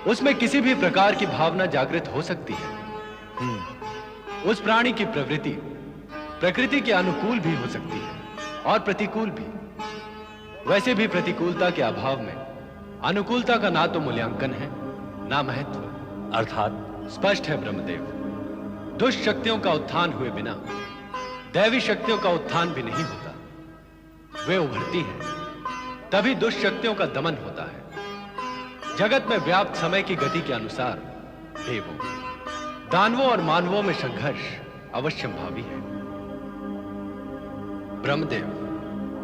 उसमें किसी भी प्रकार की भावना जागृत हो सकती है। उस प्राणी की प्रवृत्ति प्रकृति के अनुकूल भी हो सकती है और प्रतिकूल भी। वैसे भी प्रतिकूलता के अभाव में अनुकूलता का ना तो मूल्यांकन है ना महत्व। अर्थात स्पष्ट है ब्रह्मदेव, दुष्ट शक्तियों का उत्थान हुए बिना दैवी शक्तियों का उत्थान भी नहीं होता। वे उभरती हैं तभी दुष्ट शक्तियों का दमन होता है। जगत में व्याप्त समय की गति के अनुसार देवों, दानवों और मानवों में संघर्ष अवश्यंभावी है। ब्रह्मदेव,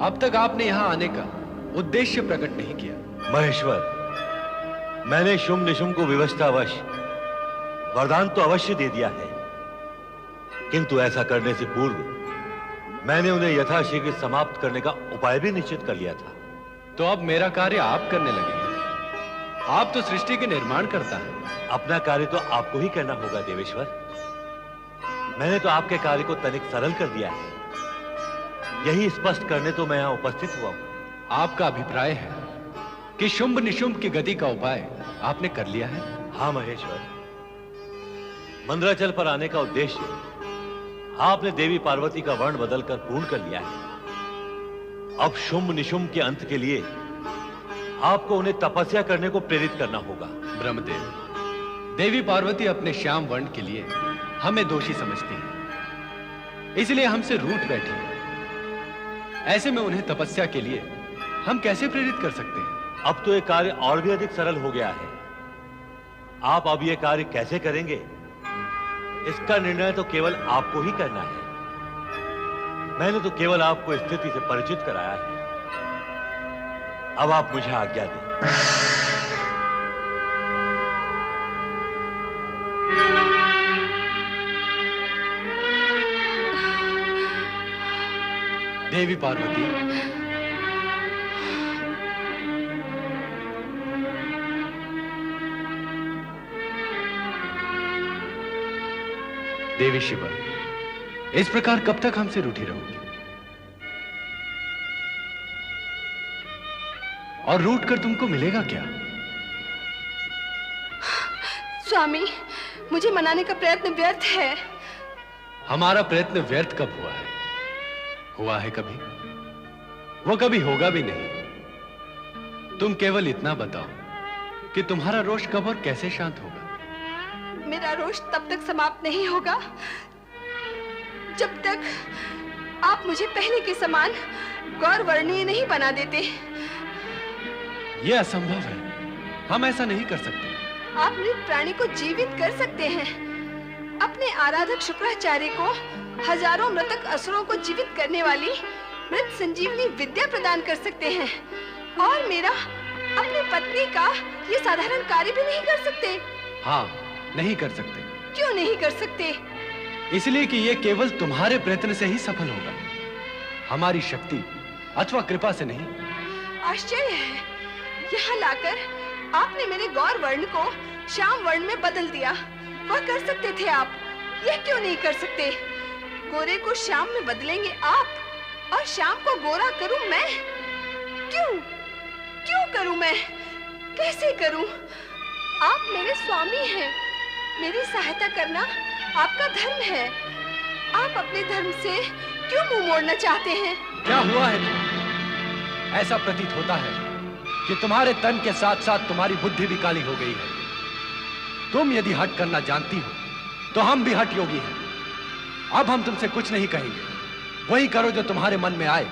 अब तक आपने यहां आने का उद्देश्य प्रकट नहीं किया। महेश्वर, मैंने शुंभ निशुंभ को विवशतावश वरदान तो अवश्य दे दिया है, किंतु ऐसा करने से पूर्व मैंने उन्हें यथाशीघ्र समाप्त करने का उपाय भी निश्चित कर लिया था। तो अब मेरा कार्य आप करने लगे हैं। आप तो सृष्टि के निर्माण करता है। अपना कार्य तो आपको ही करना होगा देवेश्वर। मैंने तो आपके कार्य को तनिक सरल कर दिया है, यही स्पष्ट करने तो मैं यहां उपस्थित हुआ हूं। आपका अभिप्राय है कि शुंभ निशुंभ की गति का उपाय आपने कर लिया है? हाँ महेश्वर, मंदराचल पर आने का उद्देश्य आपने देवी पार्वती का वर्ण बदलकर पूर्ण कर लिया है। अब शुंभ निशुंभ के अंत के लिए आपको उन्हें तपस्या करने को प्रेरित करना होगा। ब्रह्मदेव, देवी पार्वती अपने श्याम वर्ण के लिए हमें दोषी समझती है, इसलिए हमसे रूठ बैठी है। ऐसे में उन्हें तपस्या के लिए हम कैसे प्रेरित कर सकते हैं? अब तो यह कार्य और भी अधिक सरल हो गया है। आप अब यह कार्य कैसे करेंगे, इसका निर्णय तो केवल आपको ही करना है। मैंने तो केवल आपको स्थिति से परिचित कराया है। अब आप मुझे आज्ञा दें। देवी पार्वती, देवी शिवा, इस प्रकार कब तक हमसे रूठी रहोगी? और रूठ कर तुमको मिलेगा क्या? स्वामी, मुझे मनाने का प्रयत्न व्यर्थ है। हमारा प्रयत्न व्यर्थ कब हुआ है? हुआ है कभी? वो कभी होगा भी नहीं। तुम केवल इतना बताओ कि तुम्हारा रोष कब और कैसे शांत होगा? मेरा रोष तब तक समाप्त नहीं होगा जब तक आप मुझे पहले के समान गौरवर्णीय नहीं बना देते। यह असंभव है, हम ऐसा नहीं कर सकते। आप मृत प्राणी को जीवित कर सकते हैं। अपने आराधक शुक्राचार्य को हजारों मृतक असुरों को जीवित करने वाली मृत संजीवनी विद्या प्रदान कर सकते हैं। और मेरा अपनी पत्नी का ये साधारण कार्य भी नहीं कर सकते। हाँ, नहीं कर सकते। क्यों नहीं कर सकते? इसलिए कि ये केवल तुम्हारे प्रयत्न से ही सफल होगा, हमारी शक्ति अथवा कृपा से नहीं। आश्चर्य है, यहाँ लाकर आपने मेरे गौर वर्ण को श्याम वर्ण में बदल दिया। वह कर सकते थे आप, यह क्यों नहीं कर सकते? गोरे को श्याम में बदलेंगे आप और श्याम को गोरा करूं मैं? क्यों करूं मैं? कैसे करूं? आप मेरे स्वामी हैं, मेरी सहायता करना आपका धर्म है। आप अपने धर्म से क्यों मुंह मोड़ना चाहते हैं? क्या हुआ है तुम्हें? ऐसा प्रतीत होता है कि तुम्हारे तन के साथ साथ तुम्हारी बुद्धि भी काली हो गई है। तुम यदि हठ करना जानती हो तो हम भी हठ योगी हैं। अब हम तुमसे कुछ नहीं कहेंगे, वही करो जो तुम्हारे मन में आए।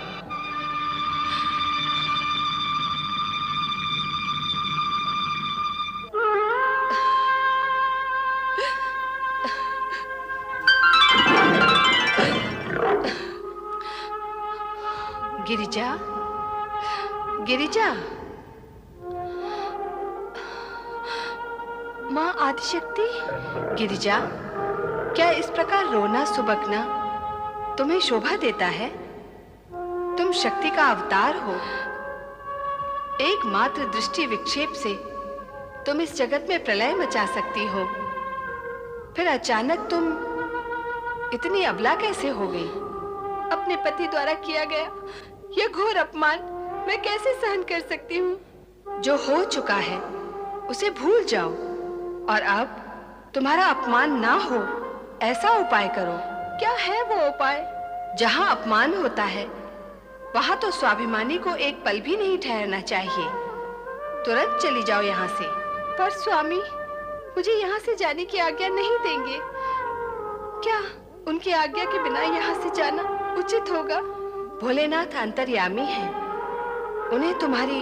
गिरिजा, गिरिजा, माँ आदिशक्ति। गिरिजा, क्या इस प्रकार रोना सुबकना तुम्हें शोभा देता है? तुम शक्ति का अवतार हो। एकमात्र दृष्टि विक्षेप से तुम इस जगत में प्रलय मचा सकती हो, फिर अचानक तुम इतनी अबला कैसे हो गई? अपने पति द्वारा किया गया यह घोर अपमान मैं कैसे सहन कर सकती हूँ? जो हो चुका है उसे भूल जाओ और अब तुम्हारा अपमान ना हो ऐसा उपाय करो। क्या है वो उपाय? जहां अपमान होता है वहां तो स्वाभिमानी को एक पल भी नहीं ठहरना चाहिए। तुरंत चली जाओ यहाँ से। पर स्वामी, मुझे यहाँ से जाने की आज्ञा नहीं देंगे। क्या उनकी आज्ञा के बिना यहाँ से जाना उचित होगा? भोलेनाथ अंतर्यामी हैं। उन्हें तुम्हारी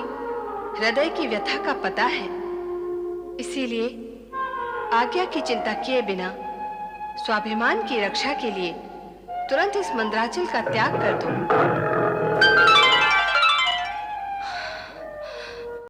हृदय की व्यथा का पता है, इसीलिए आज्ञा की चिंता किए बिना स्वाभिमान की रक्षा के लिए तुरंत इस मंदराचल का त्याग कर दो।